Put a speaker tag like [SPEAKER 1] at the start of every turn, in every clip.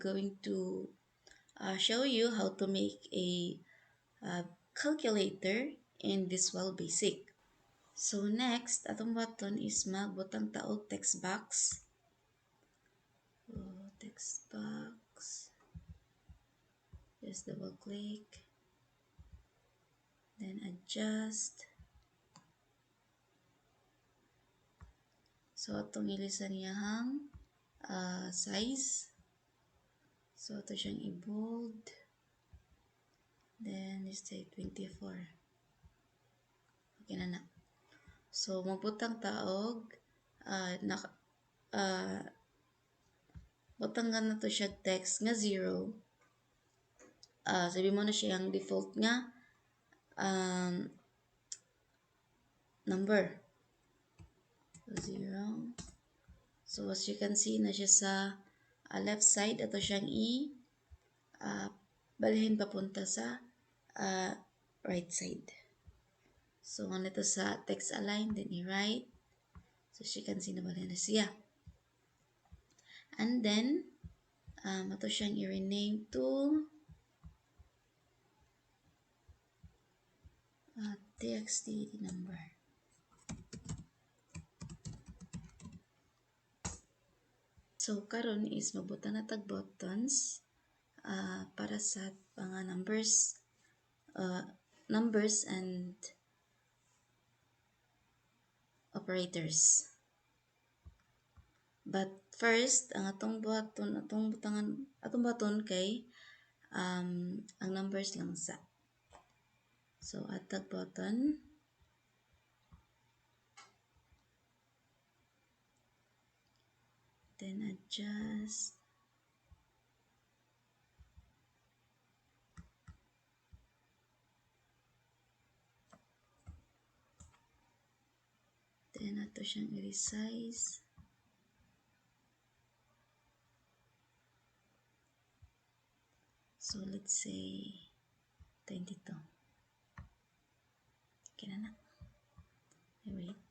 [SPEAKER 1] going to show you how to make a calculator in Visual Basic. So next, atong button is magbutang taog text box. So, text box. Just double click. Then adjust. So atong ilisan niyahang size. So ito siyang i-bold. Then let's say 24. Okay na. So magbutang taog butang na to siya text nga 0. Sabi mo na siya ang default nga number. So 0. So as you can see na siya sa left side, ato siyang balhin papunta sa right side. So nito sa text align, then i-right. So as you can see na balhin na siya. And then ato siyang i-rename to txt number. So karon is mabuta na tag buttons para sa mga numbers and operators. But first, ang atong button kay ang numbers lang sa. So atag button. Then adjust. Then ato siyang i-resize. So let's say 22. Okay na. Wait.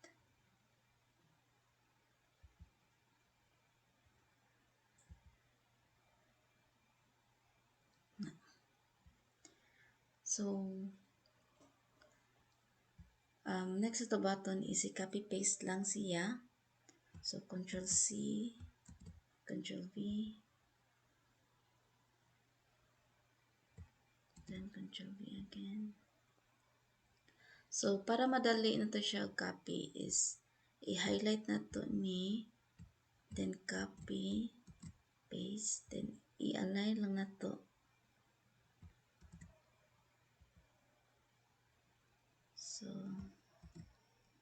[SPEAKER 1] So next ito button is i-copy paste lang siya. So Control C, Control V, then Control V again. So para madali na to siya copy is i-highlight na to ni, then copy, paste, then i-align lang na to. So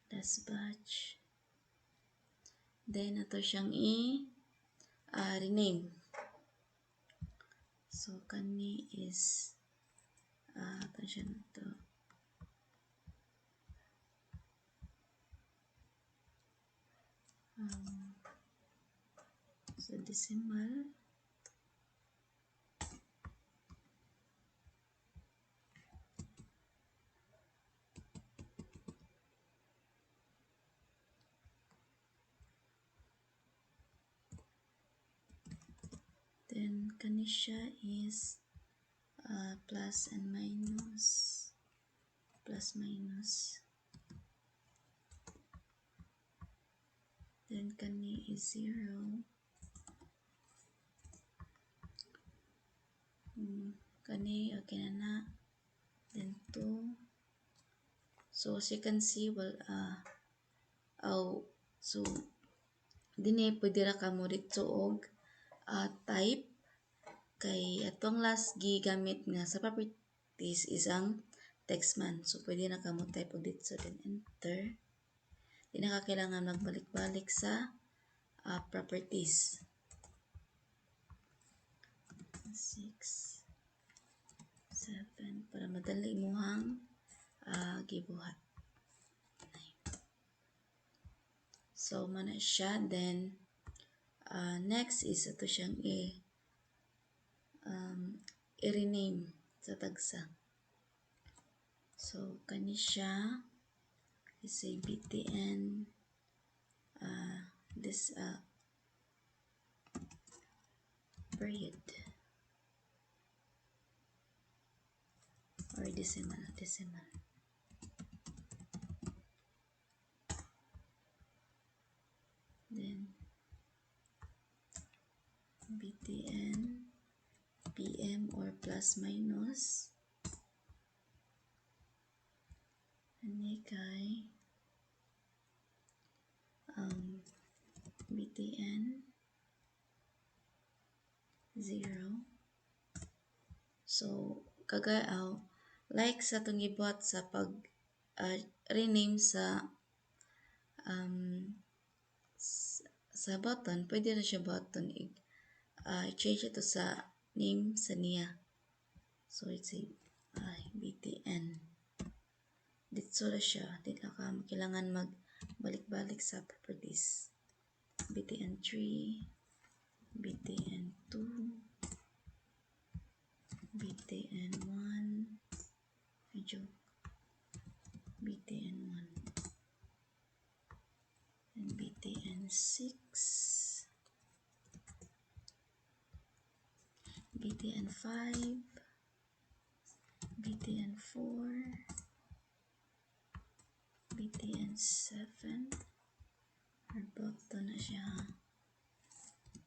[SPEAKER 1] last batch. Then ito siyang rename. So kani is ito siya na to. So decimal. Then kani siya is plus and minus, plus minus. Then kani is 0. Kani okay na. Then 2. So as you can see, so dini pwede ra ka mo dito og type kay atong last gigamit nga sa properties is ang text man. So pwede na ka mo type og dito, then enter. Di na ka kailangan magbalik-balik sa properties. 6, 7 para madali mo hang gibuhat. So mana siya, then next is ito siyang i-rename sa tagsa. So kani siya is a btn period or decimal. Then btn pm or plus minus ani kay btn 0. So like sa itong gibuhat sa pag rename sa um, sa button, pwede na siya button change ito sa name sa niya. So it's a btn. Dito na siya. Di ka kailangan magbalik-balik sa properties. btn 3, btn 2, btn 1, medyo btn 1, and btn 6, btn 5, btn 4, btn 7, or button na siya,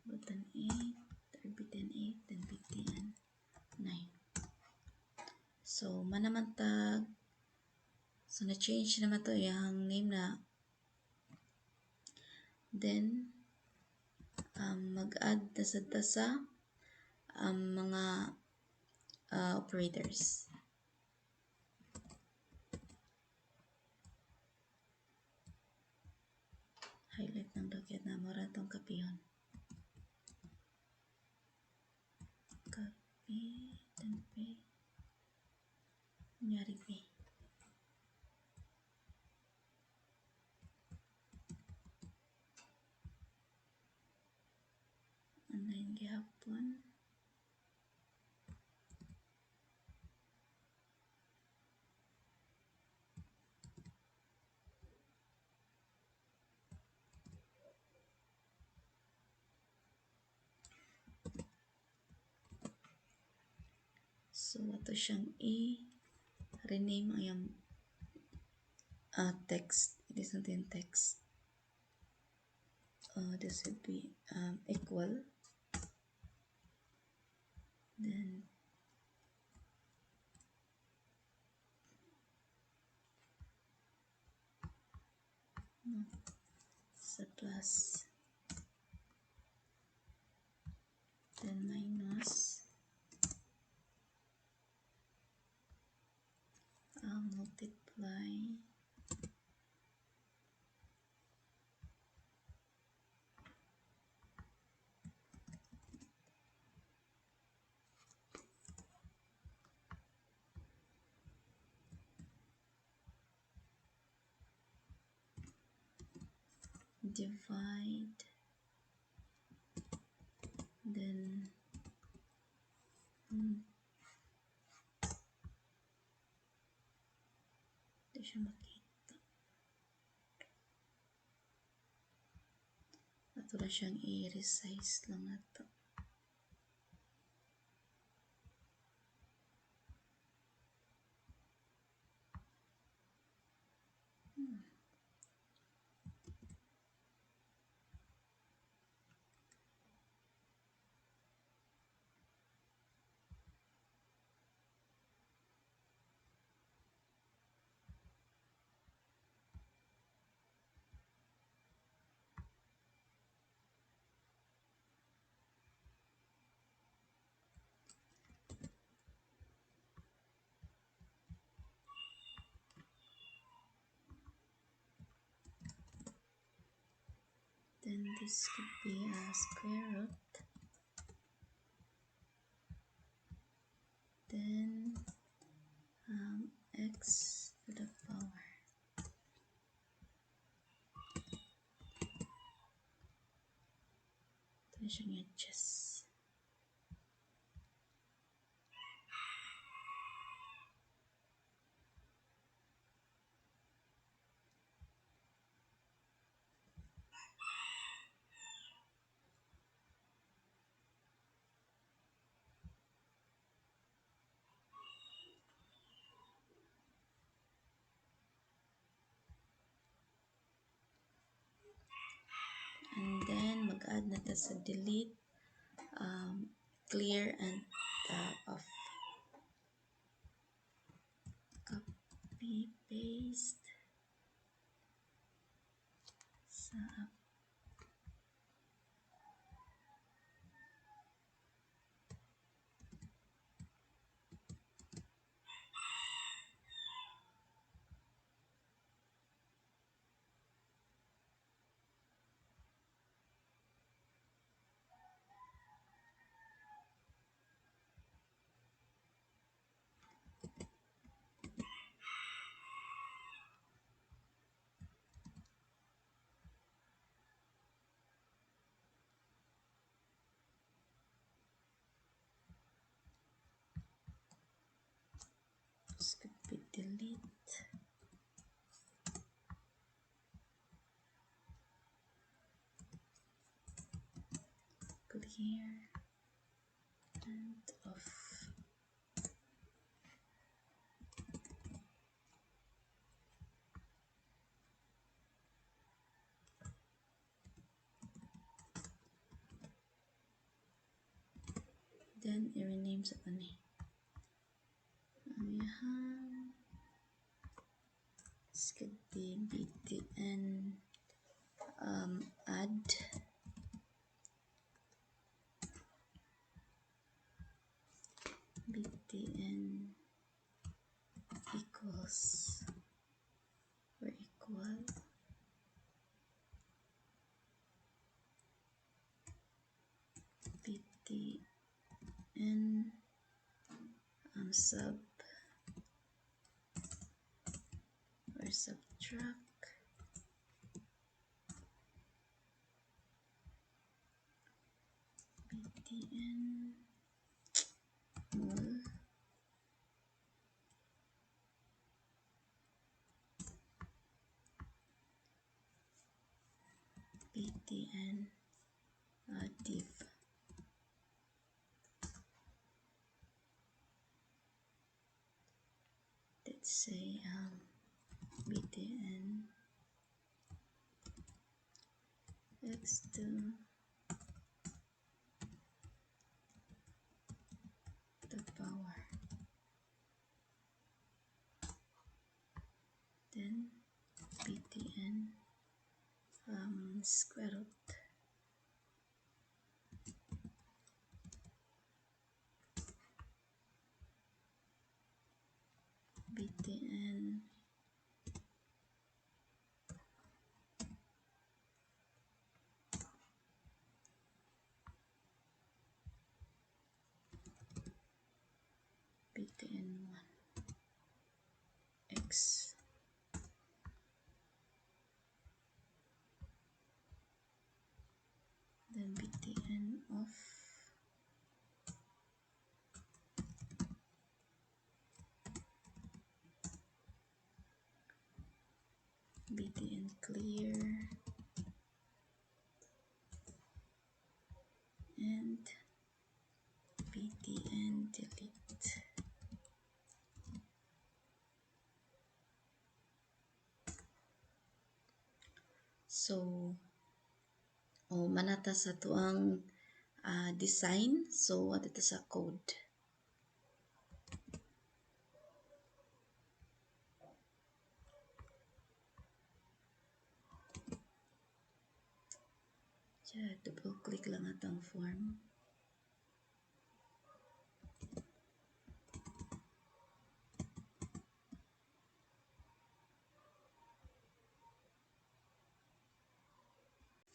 [SPEAKER 1] button 8, or btn 8, then btn 9. So, manamantag, so na-change naman to yung name na. Then, mag-add na sa mga operators. Highlight ng docket na mara itong kapihon. Copy, then paste. Nyari pa. Online gihapon. So, ato siyang rename ang text. It is not in text. This would be equal. Then, sa plus. Then minus. Multiply. Divide, then ito siya makita. Ito na siyang i-resize lang ito. Then this could be a square root. Then x to the power. Ito na siyang edges. add na ta sa delete, clear and off. Copy, paste sa copy, delete, clear and off. Then i-rename sa kani. Ayan. This could be btn add btn equals or equal btn sub or subtract btn mul btn div. Let's say btn x2 the power, then btn square root btn btn1 x, then btn of btn clear and btn delete. So manata sa tuang design. So ato ta sa code. Double click lang atong form.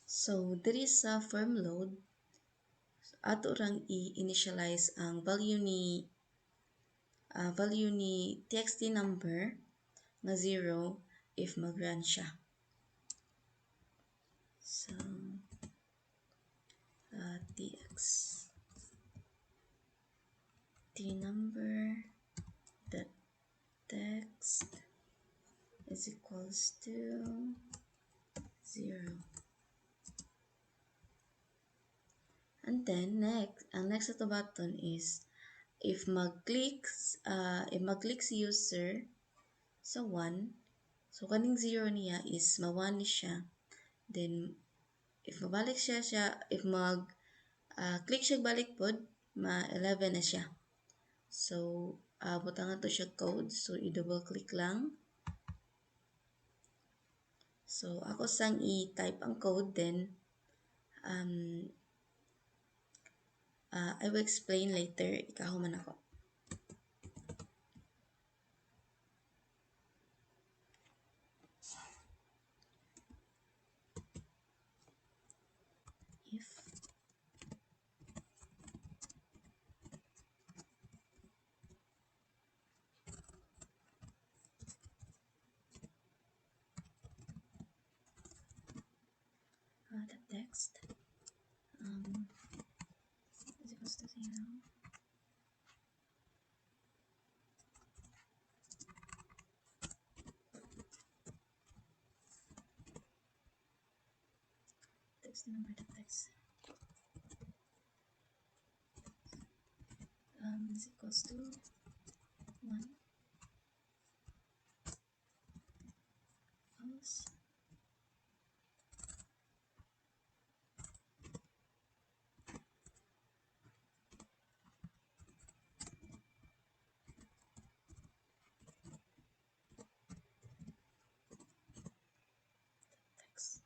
[SPEAKER 1] So diri sa form load ato rang i-initialize ang value ni txt number nga 0 if mag-run siya. So txt number dot text is equals to 0. And then ang next ato button is if mag-click si user sa 1, so kaning 0 niya is ma-1 ni siya, then if mabalik siya, if click siya balik pod, ma-11 na siya. So, butangan to siya code. So, i-double click lang. So, ako sang i-type ang code, then I will explain later. Ikahuman ako. If the text is equals to 0, text number the text is equals to 1 false. Text.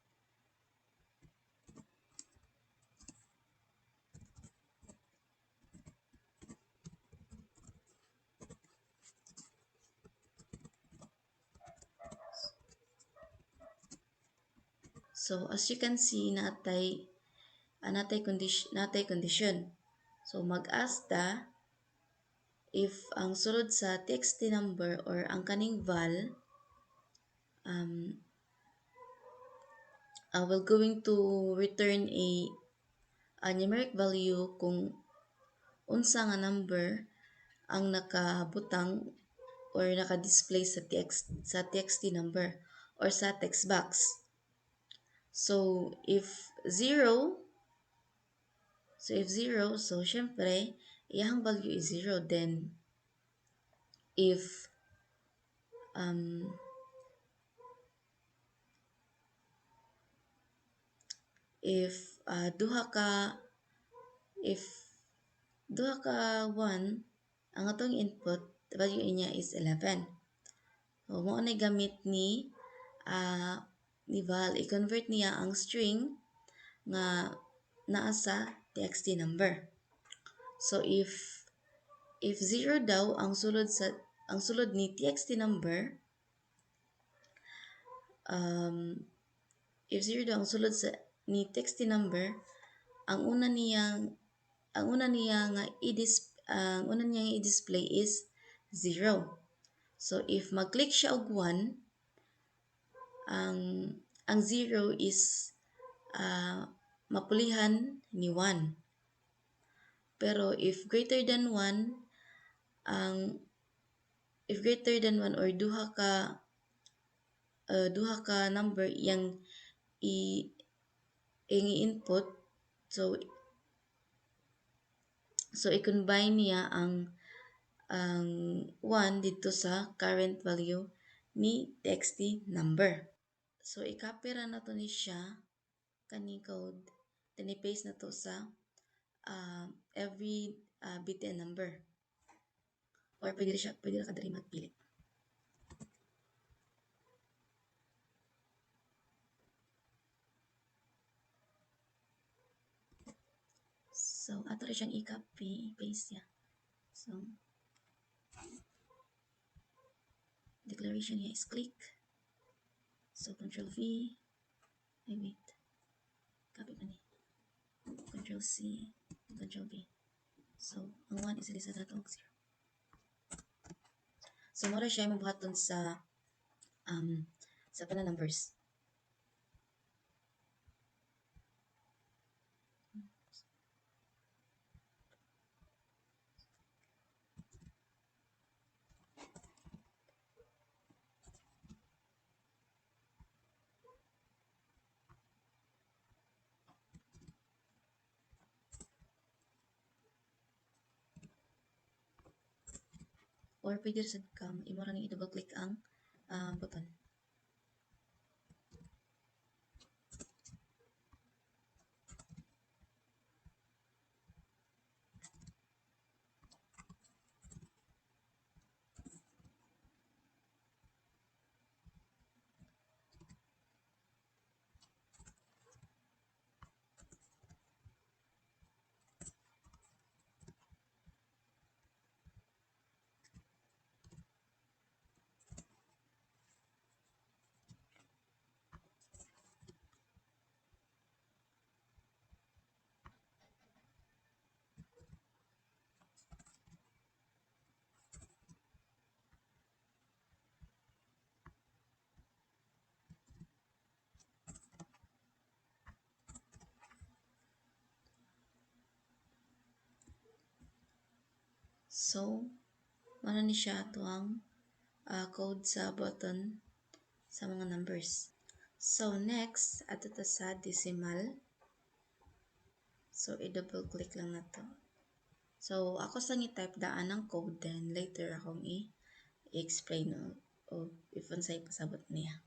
[SPEAKER 1] So, as you can see, natay condition. So, mag-ask ta if ang sulod sa txt number or ang kaning val will going to return a numeric value kung unsa nga number ang nakabutang or naka-display sa txt number or sa text box. So if 0, so syempre iyang value is 0. Then if duha ka 1 ang atong input, value niya is 11. So mo na gamit ni Val, i-convert niya ang string nga naa sa txt number. So if 0 daw ang sulod ni txt number, if 0 daw ang sulod ni txt number, ang una niyang i-display is 0. So if mag-click siya og 1, ang 0 is mapulihan ni 1. Pero if greater than 1 or duha ka number yang i-input, so i-combine niya ang 1 dito sa current value ni txt number. So i-copy ra na to ni siya kaning code, then i-paste na to sa every btn number, or pwede ra ka diri magpili. So ato rin siyang i-copy, i-paste ya. So declaration niya is click. So Control V, wait, copy pa ni. Control C, Control V. So ang 1 is reset na to 0. So mura siya mabuhaton sa tanan numbers. Or pwede sad ka imo ra ni i-double click ang button. So, ano ni siya ito ang code sa button sa mga numbers. So, next, ato ta sa decimal. So, i-double click lang na to. So, ako sa i-type daan ng code, then later akong i-explain o if unsay pasabot niya.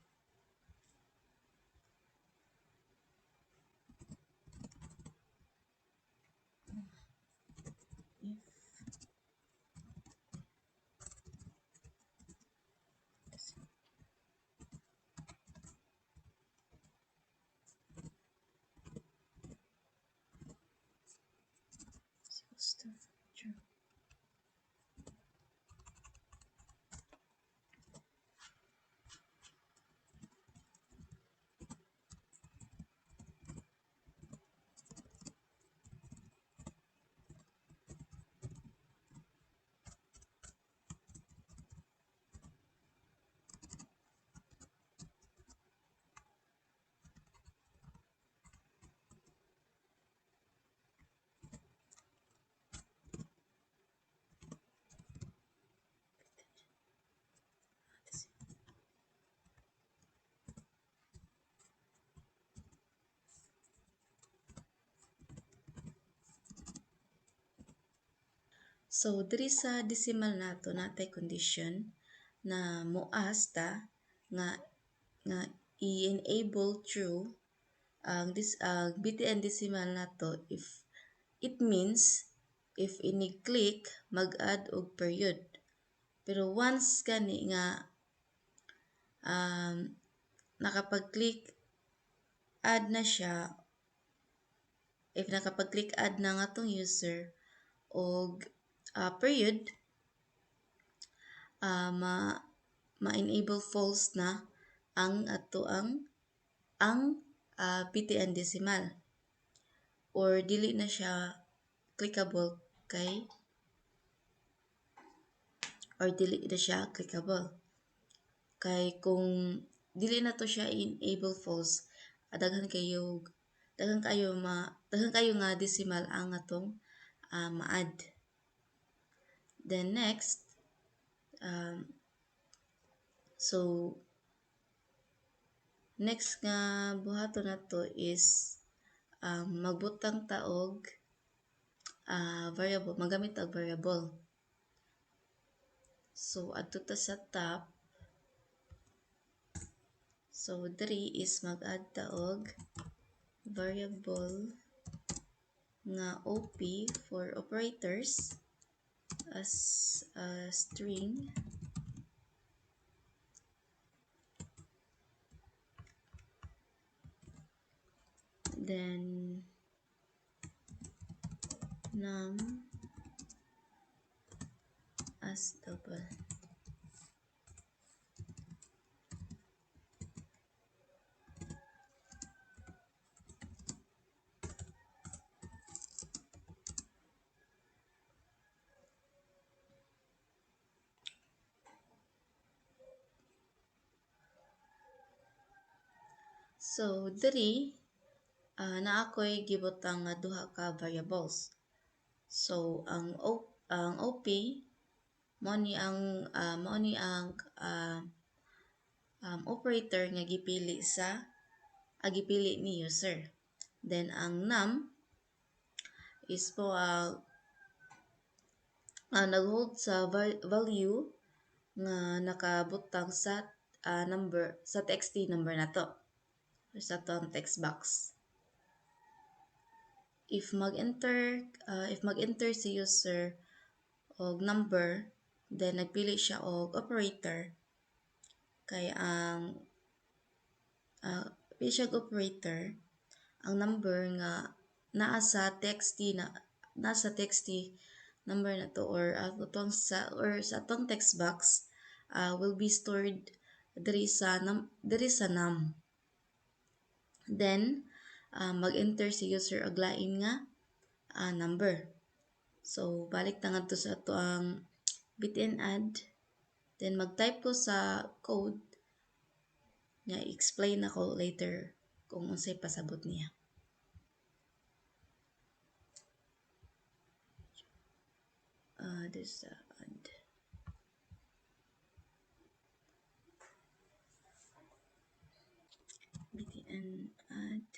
[SPEAKER 1] So, diri sa decimal nato natay condition na moas ta nga i-enable true ang BTN decimal nato if it means if ini-click mag-add og period. Pero once gani nga nakapag-click add na siya, if nakapag-click add na nga tong user og period, ma-enable false na ang ato ang BTN decimal or dili na siya clickable kay kung dili na to siya enable false, daghan kayo nga decimal ang atong ma-add. Then next, so next nga buhaton nato is magbutang ta og variable, magamit og variable. So adto ta sa top. So 3 is mag-add ta og variable nga OP for operators as a string. Then num as double. So diri na ako'y gibutang nga duha ka variables. So ang OP mao ni ang operator nga gipili ni user. Then ang num is po nag-hold sa value nga nakabutang sa number sa txt number nato or sa tong text box. If mag-enter si user og number, then nagpili siya og operator, kay ang pili siya og operator, ang number nga nasa txt number na to or sa atong text box will be stored diri sa num. Then mag-enter si user og lain nga number. So balik ta ngadto sa ato ang BTN add, then mag-type ko sa code nga explain ako later kung unsay pasabot niya. This add. btn add.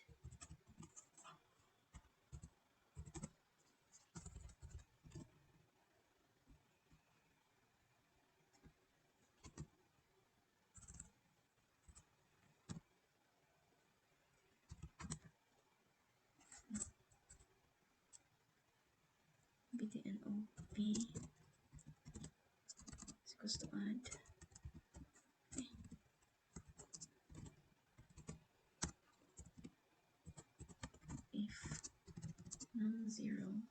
[SPEAKER 1] btn op is equals to add. If num0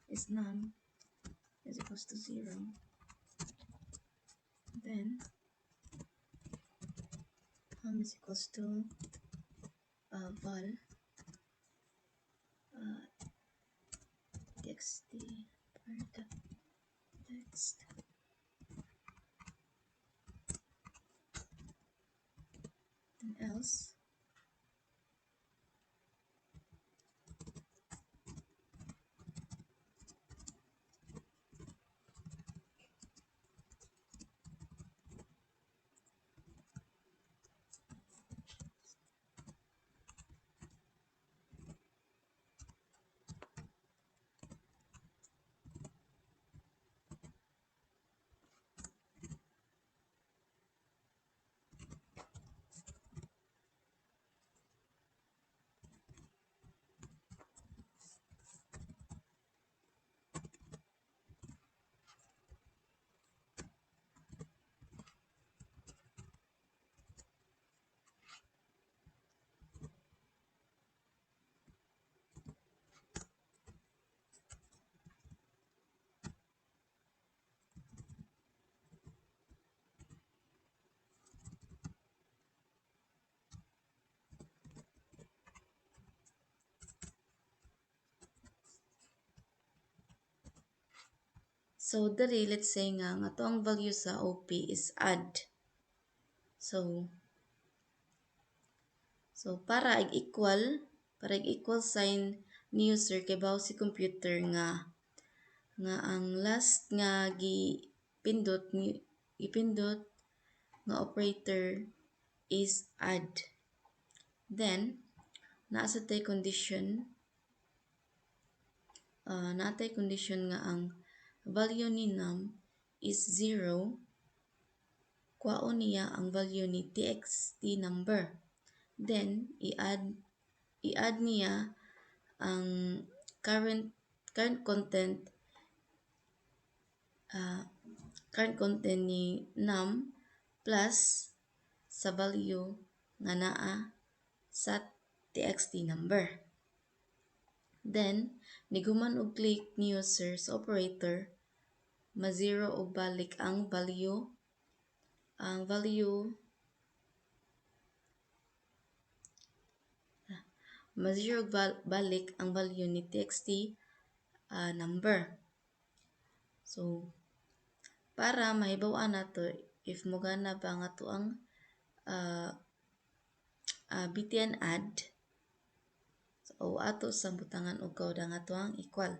[SPEAKER 1] is num is equals to 0, then num is equals to val txt per text, then else so dali let's say nga to ang value sa OP is add. So para ig-equal sign ni user kay bawo si computer nga ang last nga gipindot nga operator is add. Then naa sa tay condition natay condition nga ang value ni num is 0, kwaon niya ang value ni txt number. Then i-add niya ang current content ni num plus sa value nga naa sa txt number. Then niguman og click ni user sa operator, ma-zero og balik ang value balik ang value ni txt number. So para mahibaw-an nato if mogana ba nga to ang btn add, so ato sa butangan og code nga to ang equal.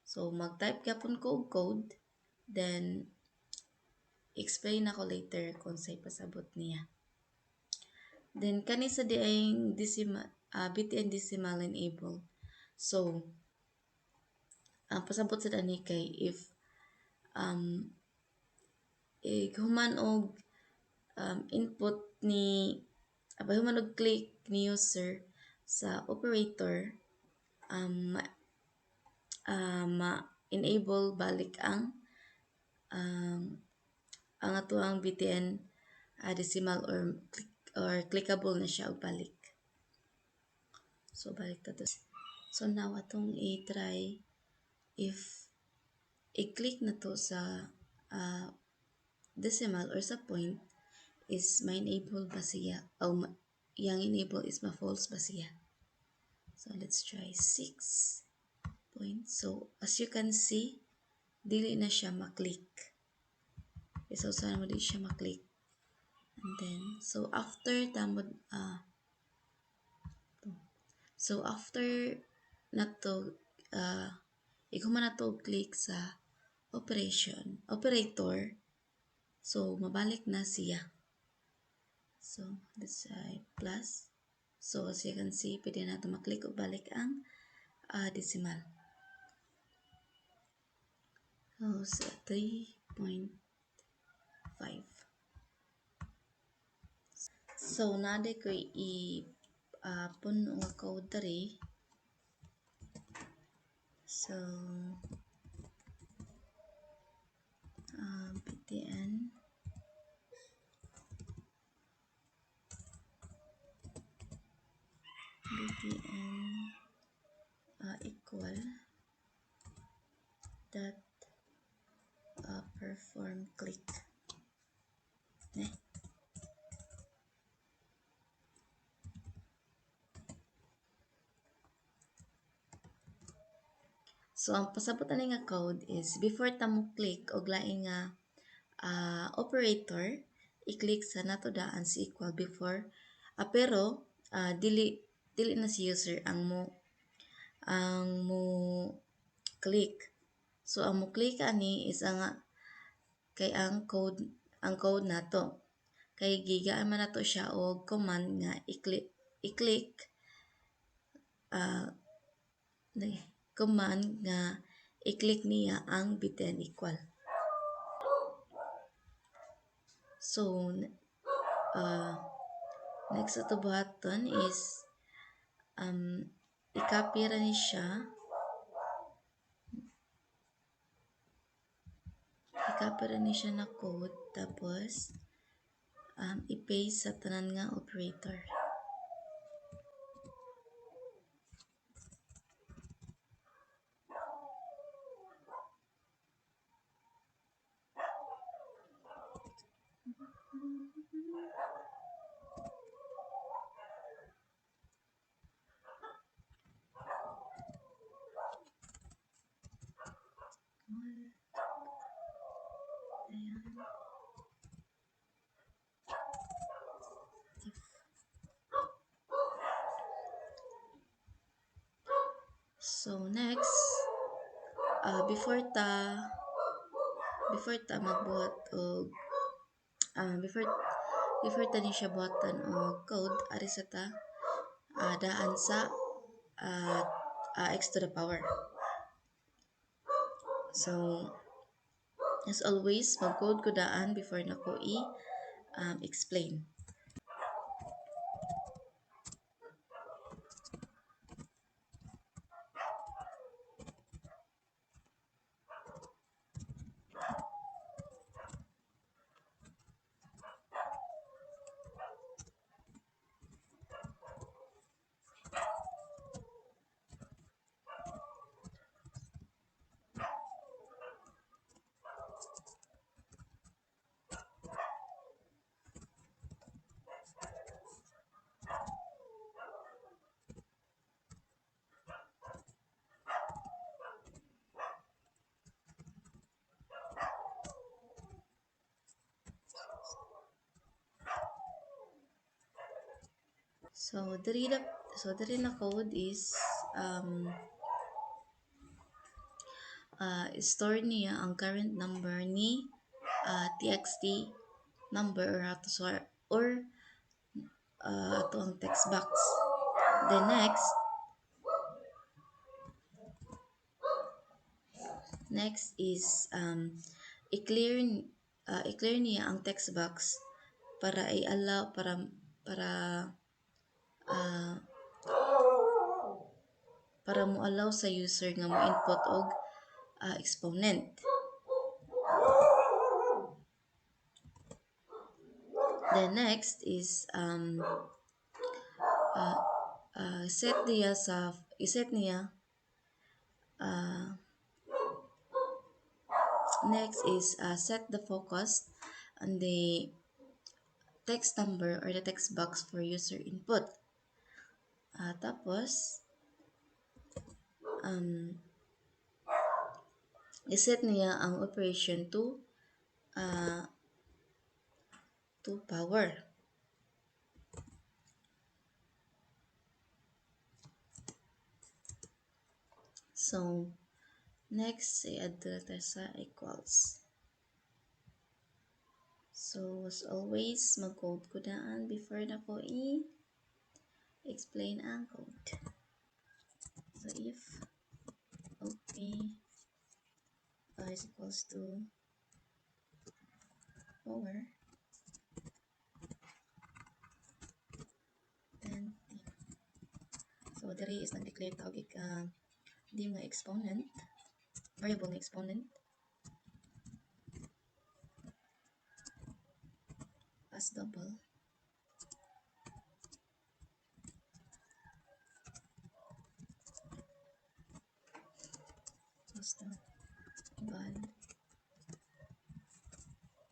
[SPEAKER 1] So mag-type gyapon ko og code, then explain ako later kung say pasabot niya. Then kani sa diayng decimal btn decimal enable. So ang pasabot sa dani kay if human og input ni human og click ni user sa operator, ma-enable balik ang atuang btn decimal or clickable na siya og balik. So balik ta to. So now atong i-try if i-click na to sa decimal or sa point is ma-enable ba siya o yang enable is ma-false ba siya. So let's try 6 points. So as you can see, dili na siya ma-click. So sana mo di siya ma-click. And then so after na to ikaw man na to click sa operator. So, mabalik na siya. So, let's say plus. So, as you can see, pwede na ito maklik o balik ang decimal. So, 3.5. So, nade ko puno nga code diri. So, btn equal that perform click. So, ang pasabot ani nga code is before ta mo click og laing nga operator, i-click sa nato daan si equal before pero dili na si user ang mo click. So, ang mo click ani is kay ang code nato. Kay gigaan man nato siya og command nga i-click command nga i-click niya ang btn equal. So, next ato buhaton is i-copy ra ni siya. I-copy ra ni siya na code tapos i-paste sa tanan nga operator. So next, before ta magbuhat og before ta ni siya buhatan og code ari sa ta daan sa x to the power. So as always, mag-code ko daan before na ko explain. So diri na code is store niya ang current number ni txt number or ato ang text box. Then next is i-clear niya ang text box para i-allow para mo allow sa user nga mo input og exponent. Then next is set niya next is set the focus on the text number or the text box for user input. Tapos iset niya ang operation to power. So Next, i-add to letter sa equals. So, as always, mag-code ko daan before na ko i-explain ang code. So, if OP is equals to 4, then so, diri is nag-declare tawag di nga exponent, variable nga exponent as double. Basta val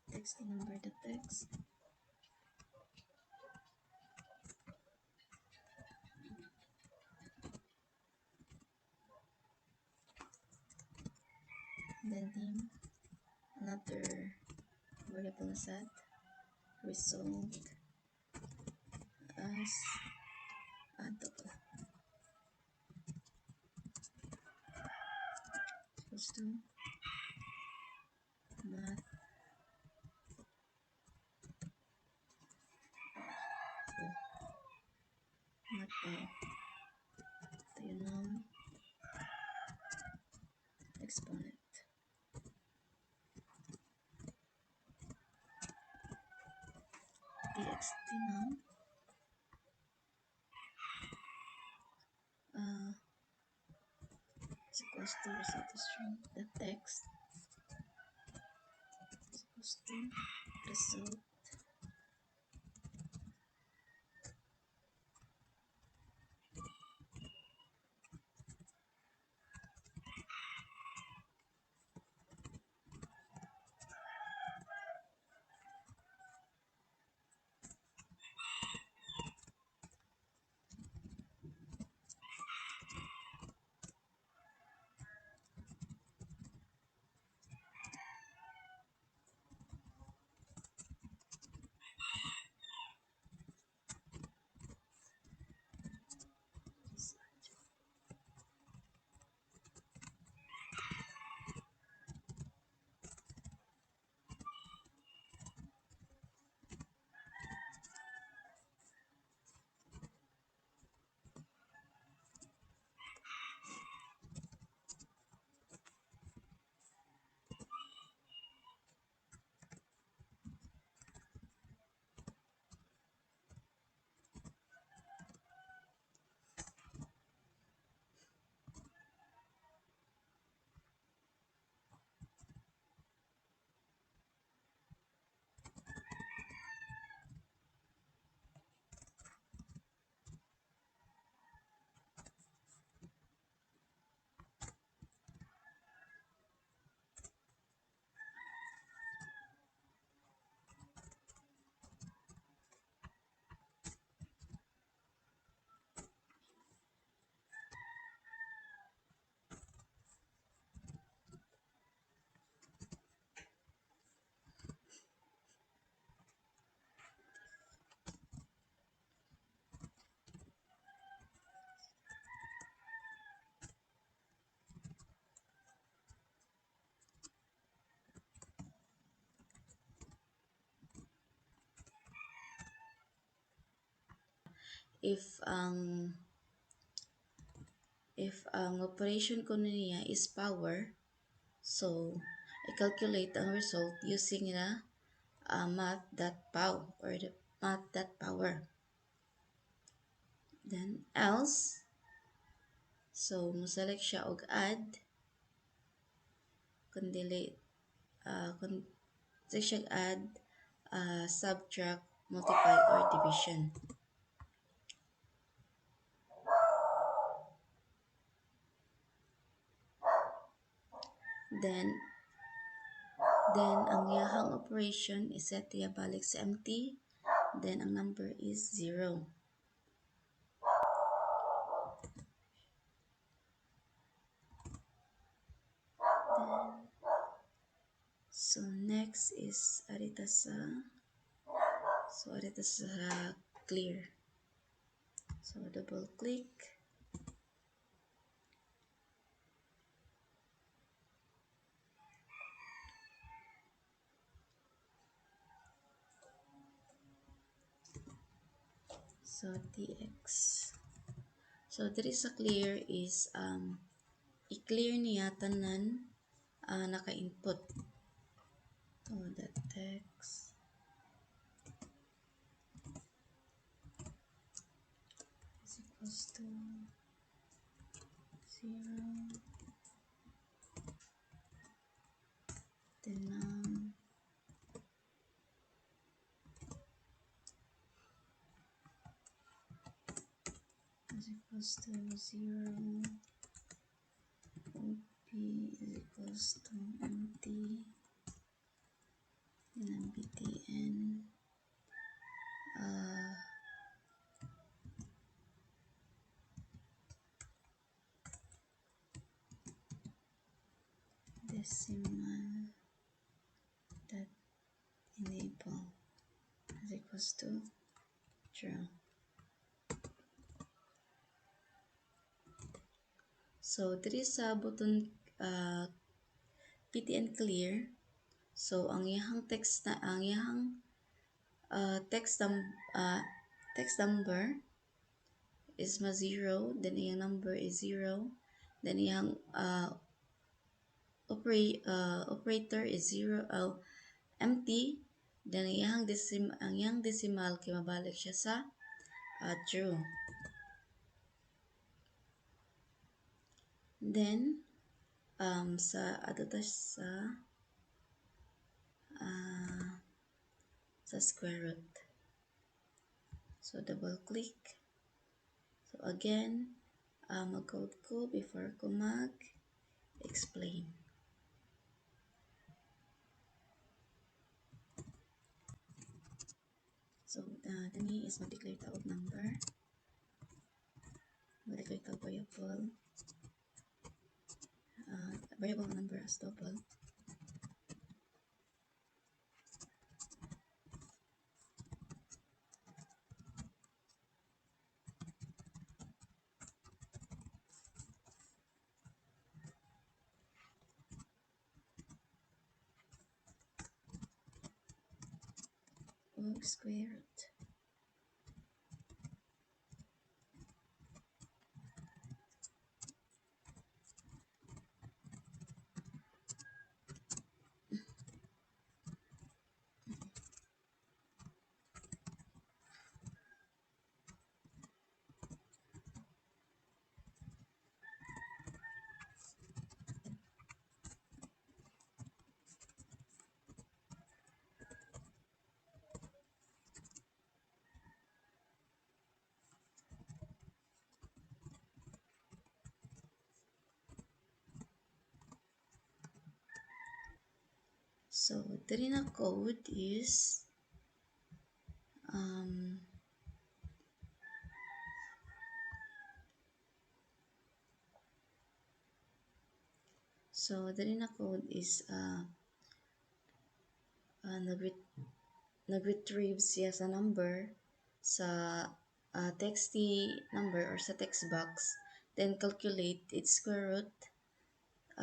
[SPEAKER 1] text number the text then name another variable set result as a double equals to math ito yun ang exponent. Txt ng is equals to result string the text is equals to result if ang operation ko niya is power, so i-calculate ang result using the math.pow or the math.power. Then else, so mo-select siya og add kung siya add, subtract, multiply, or division. Then ang iyahang operation is set niya balik sa empty. Then ang number is 0. So next is arita sa clear. So double click. So tx. So diri sa clear is i-clear niya tanan naka-input. So the text is equals to 0, then is equals to 0, op is equals to empty, then btn decimal dot enable is equals to true. So diri sa button btn clear, so ang iyang text na ang iyang text number is 0, then iyang number is 0, then iyang operator is 0, empty, then ang iyang decimal kay mabalik siya sa true. Then sa square root. So double click. So again, mag-code ko before ko mag-explain. So dani is mag-declare ta og number. Mag-declare ta variable number as double. Og square root. So diri na code is so diri na code is nag-retrieve siya sa number sa text number or sa text box, then calculate its square root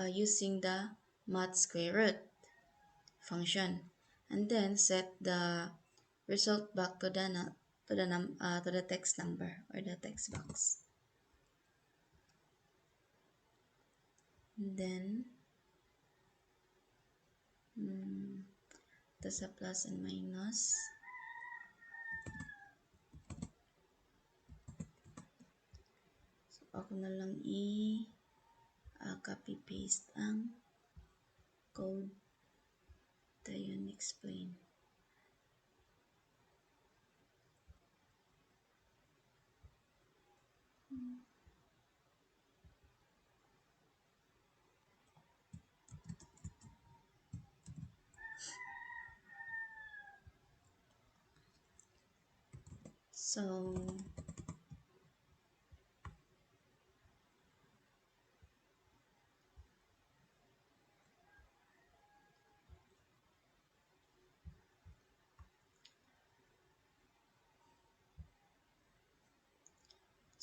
[SPEAKER 1] using the math square root function, and then set the result back to the text number or the text box. And then ito sa plus and minus. So ako na lang copy paste ang code dayon explain.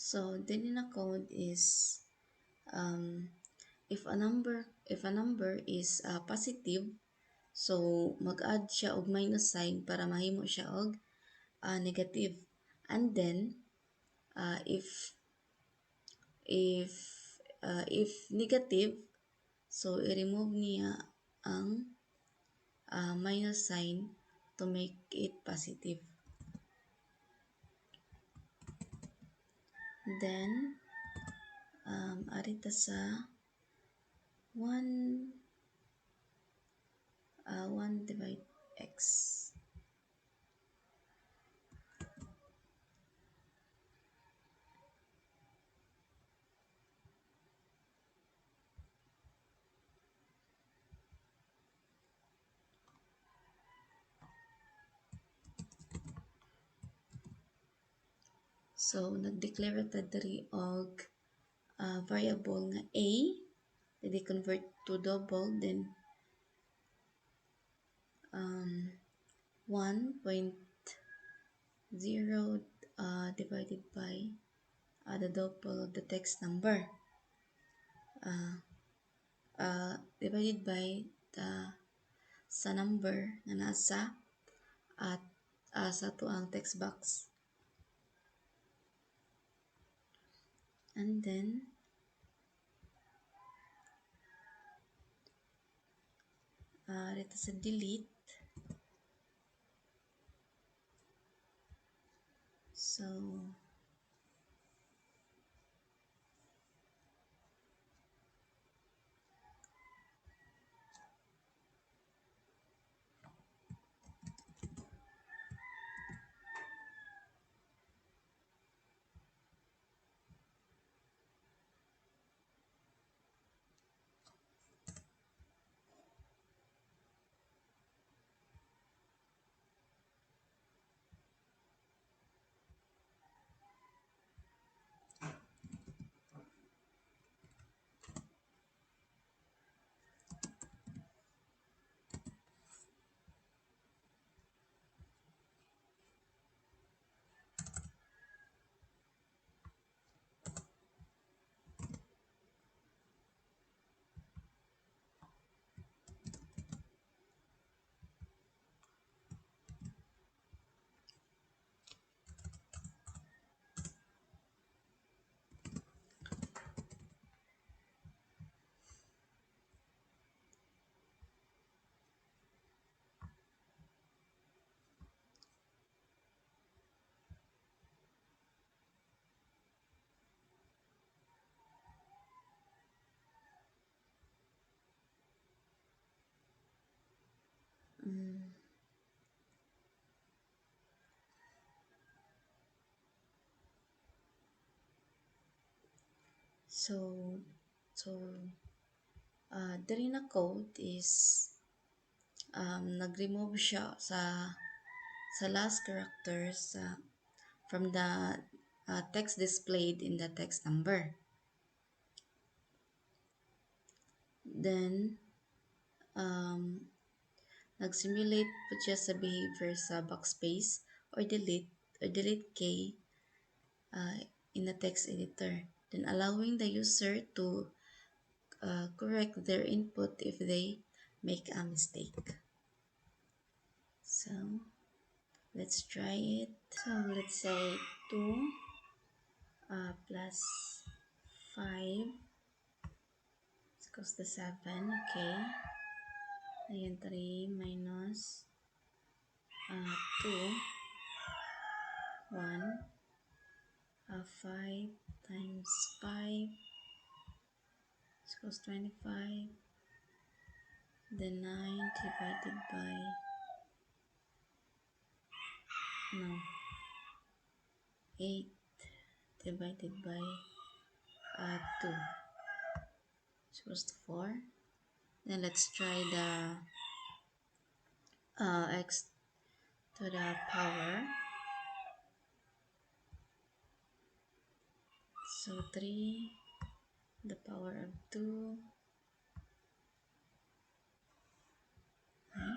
[SPEAKER 1] So then in a code is if a number is positive, so mag-add siya og minus sign para mahimo siya og negative, and then if if negative, so i-remove niya ang minus sign to make it positive. Then arita sa 1 divide x. So nag-declare ta diri og variable nga a, then convert to double, then 1.0 divided by the double of the text number, divided by the sa number na nasa at sa tuang text box. And then dito sa delete, so so diri na code is nag-remove siya sa last characters from the text displayed in the text number. Then nag-simulate po siya sa behavior sa backspace or delete key in the text editor, then allowing the user to correct their input if they make a mistake. So let's try it. So let's say 2 plus 5 is equals to 7. Okay. Ayan, 3 minus 2, 1, 5 times 5 is equals 25. Then 9 divided by 8 divided by 2 is equals to 4. Then let's try the x to the power. So 3 the power of 2, okay.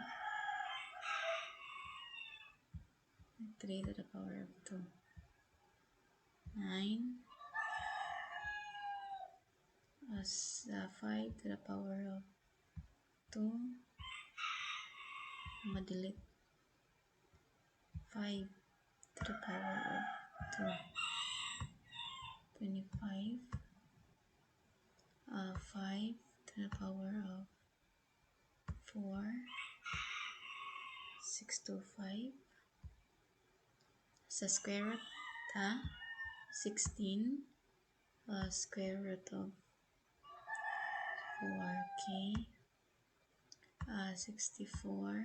[SPEAKER 1] 3 to the power of 2, 9 plus 5 to the power of 2, delete 5 to the power of 2. 25, 5 to the power of 4, 625, sa square root, 16, square root of 4k, 64,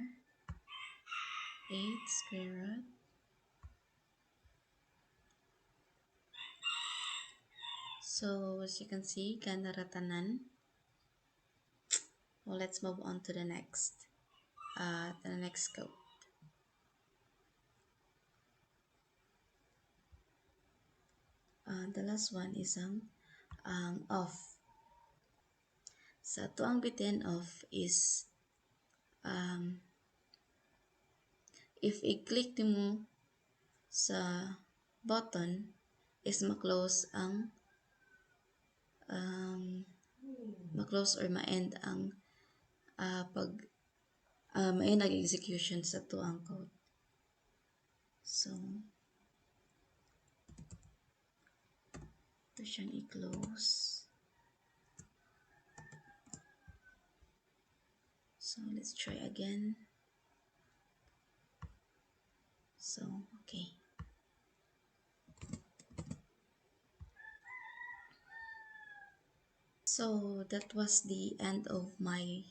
[SPEAKER 1] 8 square root, so as you can see, ganaratanan. Well, let's move on to the next code. The last one is ang off. Sa tuang bitin off is if i-click mo sa button is ma-close ma-close or ma-end ang ma-end ang execution sa tuang code. So ito siyang i-close. So let's try again. So okay. So that was the end of my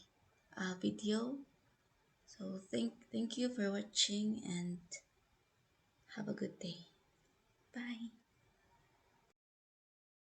[SPEAKER 1] video. So thank you for watching and have a good day.